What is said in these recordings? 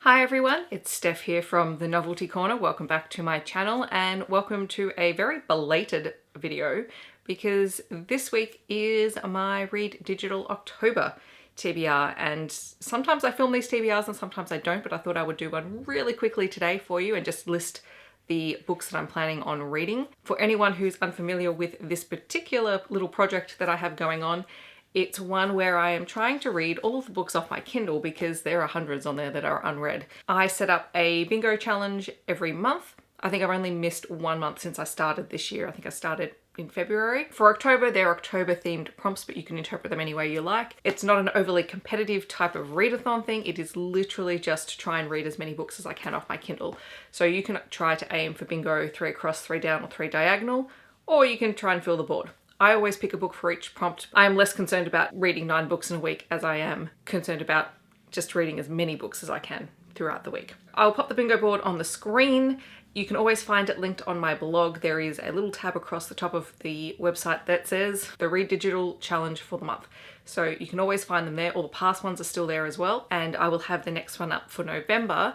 Hi everyone, it's Steph here from the Novelty Corner. Welcome back to my channel and welcome to a very belated video because this week is my Read Digital October TBR, and sometimes I film these TBRs and sometimes I don't, but I thought I would do one really quickly today for you and just list the books that I'm planning on reading. For anyone who's unfamiliar with this particular little project that I have going on, it's one where I am trying to read all of the books off my Kindle because there are hundreds on there that are unread. I set up a bingo challenge every month. I think I've only missed 1 month since I started this year. I think I started in February. For October, they're October themed prompts, but you can interpret them any way you like. It's not an overly competitive type of readathon thing. It is literally just to try and read as many books as I can off my Kindle. So you can try to aim for bingo 3 across, 3 down, or 3 diagonal, or you can try and fill the board. I always pick a book for each prompt. I am less concerned about reading 9 books in a week as I am concerned about just reading as many books as I can throughout the week. I'll pop the bingo board on the screen. You can always find it linked on my blog. There is a little tab across the top of the website that says the Read Digital Challenge for the month. So you can always find them there. All the past ones are still there as well. And I will have the next one up for November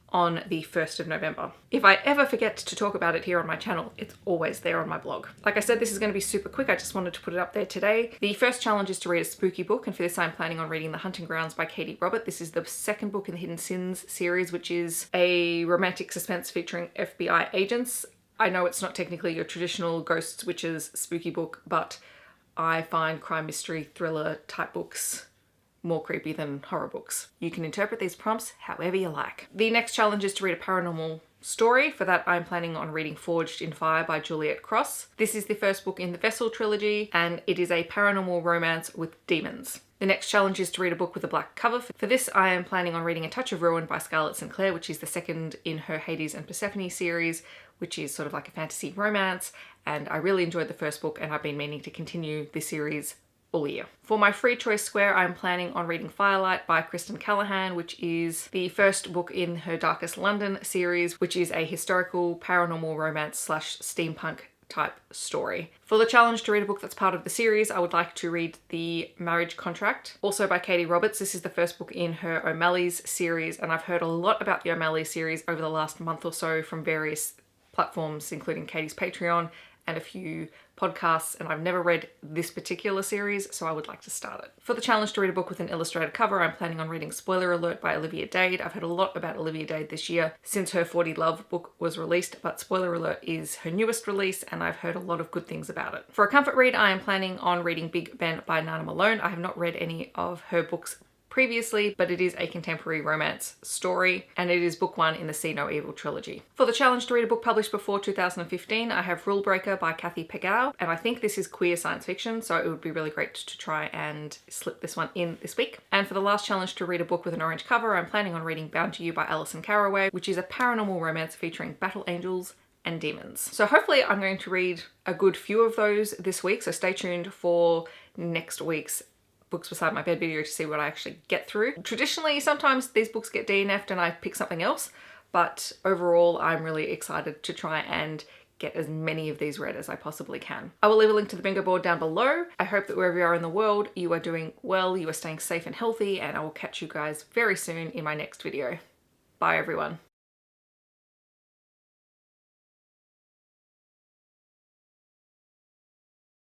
on the 1st of November. If I ever forget to talk about it here on my channel, it's always there on my blog. Like I said, this is going to be super quick. I just wanted to put it up there today. The first challenge is to read a spooky book, and for this I'm planning on reading The Hunting Grounds by Katie Robert. This is the second book in the Hidden Sins series, which is a romantic suspense featuring FBI agents. I know it's not technically your traditional ghosts, witches, spooky book, but I find crime, mystery, thriller type books more creepy than horror books. You can interpret these prompts however you like. The next challenge is to read a paranormal story. For that, I'm planning on reading Forged in Fire by Juliet Cross. This is the first book in the Vessel trilogy, and it is a paranormal romance with demons. The next challenge is to read a book with a black cover. For this, I am planning on reading A Touch of Ruin by Scarlett Sinclair, which is the second in her Hades and Persephone series, which is sort of like a fantasy romance, and I really enjoyed the first book and I've been meaning to continue this series all year. For my free choice square, I'm planning on reading Firelight by Kristen Callahan, which is the first book in her Darkest London series, which is a historical paranormal romance / steampunk type story. For the challenge to read a book that's part of the series, I would like to read The Marriage Contract, also by Katie Roberts. This is the first book in her O'Malley's series, and I've heard a lot about the O'Malley series over the last month or so from various platforms, including Katie's Patreon and a few podcasts, and I've never read this particular series, so I would like to start it. For the challenge to read a book with an illustrated cover, I'm planning on reading Spoiler Alert by Olivia Dade. I've heard a lot about Olivia Dade this year since her 40 Love book was released, but Spoiler Alert is her newest release and I've heard a lot of good things about it. For a comfort read, I am planning on reading Big Ben by Nana Malone. I have not read any of her books previously, but it is a contemporary romance story and it is book 1 in the See No Evil trilogy. For the challenge to read a book published before 2015, I have Rule Breaker by Kathy Pagao, and I think this is queer science fiction, so it would be really great to try and slip this one in this week. And for the last challenge to read a book with an orange cover, I'm planning on reading Bound to You by Alison Carraway, which is a paranormal romance featuring battle angels and demons. So hopefully I'm going to read a good few of those this week, so stay tuned for next week's Books Beside My Bed video to see what I actually get through. Traditionally, sometimes these books get DNF'd and I pick something else, but overall I'm really excited to try and get as many of these read as I possibly can. I will leave a link to the bingo board down below. I hope that wherever you are in the world, you are doing well, you are staying safe and healthy, and I will catch you guys very soon in my next video. Bye everyone.